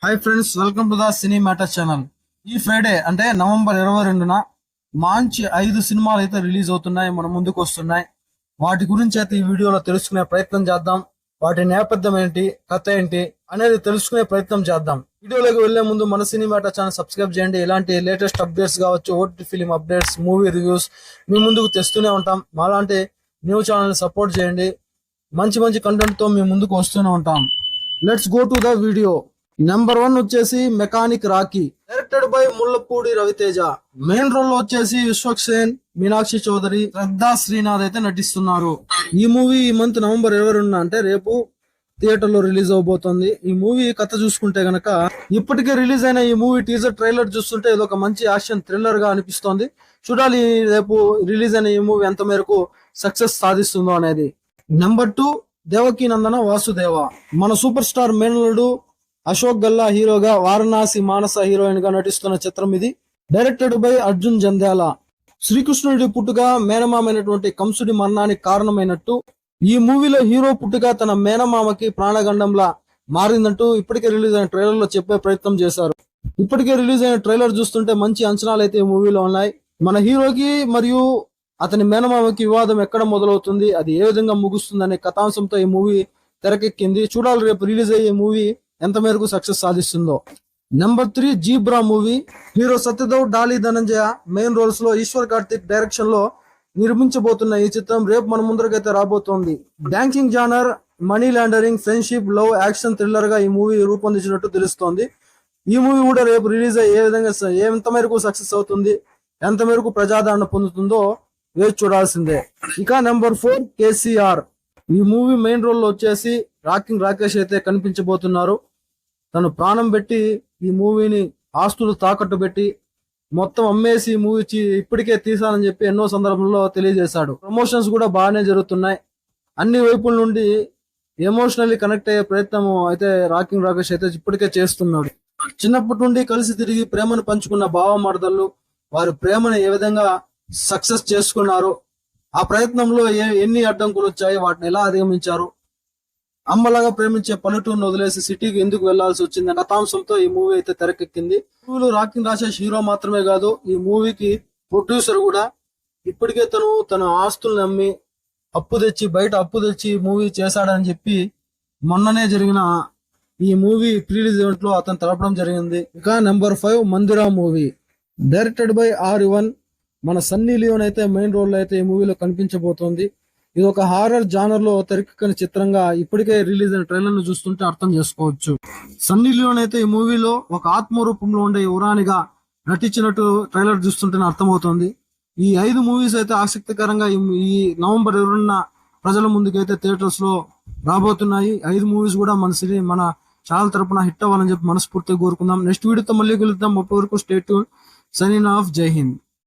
Hi friends, welcome to the cine matter channel. ఈ Friday అంటే November 22న మంచి 5 సినిమాలు అయితే రిలీజ్ అవుతున్నాయి, మన ముందుకు వస్తున్నాయి. వాటి గురించి అయితే ఈ వీడియోలో తెలుసుకునే ప్రయత్నం చేద్దాం. వాటి నేపథ్యం ఏంటి, కథ ఏంటి అనేది తెలుసుకునే ప్రయత్నం చేద్దాం. వీడియోలోకి వెళ్లే ముందు మన సినీ మ్యాటర్ ఛానల్ సబ్స్క్రైబ్ చేయండి. ఇలాంటి లేటెస్ట్ అప్డేట్స్ కావచ్చు, OTT film updates, movie reviews మీ ముందుకు తెస్తూనే ఉంటాం. మాలాంటి న్యూ ఛానల్ సపోర్ట్ చేయండి. మంచి మంచి కంటెంట్ తో మీ ముందుకు వస్తూనే ఉంటాం. Let's go to the video. Number 1 వచ్చేసి Mechanic Rocky, directed by Mullapudi Raviteja. Main role లో వచ్చేసి విశ్వక్ సేన్, మీనాక్షి చౌదరి, శ్రద్ధా శ్రీనాథ్ అయితే నటిస్తున్నారు. ఈ మూవీ ఈ మంత్ నవంబర్ 22 అంటే రేపు థియేటర్ లో రిలీజ్ అవబోతోంది. ఈ మూవీ కథ చూసుకుంటే గనక ఇప్పటికే రిలీజ్ అయిన ఈ మూవీ టీజర్ ట్రైలర్ చూస్తుంటే ఇది ఒక మంచి యాక్షన్ థ్రిల్లర్ గా అనిపిస్తోంది. చూడాలి రేపు రిలీజ్ అయిన ఈ మూవీ ఎంత మేరకు సక్సెస్ సాధిస్తుందో అనేది. నెంబర్ 2 దేవకీ నందన వాసుదేవ. మన సూపర్ స్టార్ మేనలుడు అశోక్ గల్లా హీరోగా, వారణాసి మానస హీరోయిన్ గా నటిస్తున్న చిత్రం ఇది. Directed by Arjun Jandhyala. శ్రీకృష్ణుడి పుట్టుక మేనమామైనటువంటి కంసుడి మరణానికి కారణమైనట్టు ఈ మూవీలో హీరో పుట్టుక తన మేనమామకి ప్రాణగండంలా మారిందంటూ ఇప్పటికే రిలీజ్ అయిన ట్రైలర్ లో చెప్పే ప్రయత్నం చేశారు. ఇప్పటికే రిలీజ్ అయిన ట్రైలర్ చూస్తుంటే మంచి అంచనాలు అయితే ఈ మూవీలో ఉన్నాయి. మన హీరోకి మరియు అతని మేనమామకి వివాదం ఎక్కడ మొదలవుతుంది, అది ఏ విధంగా ముగుస్తుంది అనే కథాంశంతో ఈ మూవీ తెరకెక్కింది. చూడాలి రేపు రిలీజ్ అయ్యే మూవీ ఎంత మేరకు సక్సెస్ సాధిస్తుందో. Number 3 zebra movie. Hero Satyadev, Dolly Dhananjaya main roles లో ఈశ్వర్ కార్తిక్ డైరెక్షన్ లో నిర్మించబోతున్న ఈ చిత్రం రేపు మన ముందరకైతే రాబోతోంది. Banking genre, money laundering, friendship, love, action thriller గా ఈ మూవీ రూపొందించినట్టు తెలుస్తోంది. ఈ మూవీ కూడా రేపు రిలీజ్ అయ్యి ఏ విధంగా ఎంత మేరకు సక్సెస్ అవుతుంది, ఎంత మేరకు ప్రజాదరణ పొందుతుందో వేచి చూడాల్సిందే. ఇక నెంబర్ 4 కేసీఆర్. ఈ మూవీ మెయిన్ రోల్ లో వచ్చేసి రాకింగ్ రాకేష్ అయితే కనిపించబోతున్నారు. తను ప్రాణం పెట్టి ఈ మూవీని ఆస్తులు తాకట్టు పెట్టి మొత్తం అమ్మేసి ఈ మూవీ ఇప్పటికే తీసానని చెప్పి ఎన్నో సందర్భంలో తెలియజేశాడు. ప్రమోషన్స్ కూడా బాగానే జరుగుతున్నాయి. అన్ని వైపుల నుండి ఎమోషనల్లీ కనెక్ట్ అయ్యే ప్రయత్నం అయితే రాకింగ్ రాకేష్ అయితే ఇప్పటికే చేస్తున్నాడు. చిన్నప్పటి నుండి కలిసి తిరిగి ప్రేమను పంచుకున్న బావమరదళ్ళు వారి ప్రేమను ఏ విధంగా సక్సెస్ చేసుకున్నారు, ఆ ప్రయత్నంలో ఎన్ని అడ్డంకులు వచ్చాయి, వాటిని ఎలా అధిగమించారు, అమ్మలాగా ప్రేమించే పల్లెటూరును వదిలేసి సిటీకి ఎందుకు వెళ్లాల్సి వచ్చింది కథాంశంతో ఈ మూవీ అయితే తెరకెక్కింది. మూవీలో రాకింగ్ రాకేష్ హీరో మాత్రమే కాదు, ఈ మూవీకి ప్రొడ్యూసర్ కూడా. ఇప్పటికే తన ఆస్తుల్ని అమ్మి బయట అప్పు తెచ్చి మూవీ చేశాడని చెప్పి మొన్ననే జరిగిన ఈ మూవీ ప్రీ రిలీజ్ ఈవెంట్ లో అతను తెలపడం జరిగింది. ఇక number 5 Mandira movie. Directed by R1. మన సన్నీ లియోన్ అయితే మెయిన్ రోల్ లో అయితే ఈ మూవీలో కనిపించబోతోంది. ఇది ఒక హారర్ జానర్ లో తెరకెక్కిన చిత్రంగా ఇప్పటికే రిలీజ్ అయిన ట్రైలర్ ను చూస్తుంటే అర్థం చేసుకోవచ్చు. సన్నీ లియోన్ అయితే ఈ మూవీలో ఒక ఆత్మ రూపంలో ఉండే యువరాణిగా నటించినట్టు ట్రైలర్ చూస్తుంటేనే అర్థమవుతోంది. ఈ 5 మూవీస్ అయితే ఆసక్తికరంగా ఈ నవంబర్ 20న ప్రజల ముందుకైతే థియేటర్స్ లో రాబోతున్నాయి. 5 మూవీస్ కూడా మన ఛానల్ తరపున హిట్ అవ్వాలని చెప్పి మనస్ఫూర్తిగా కోరుకుందాం. నెక్స్ట్ వీడియోతో మళ్ళీ కలుద్దాం. అప్పటి వరకు స్టే ట్యూన్. Signing off. జై హింద్.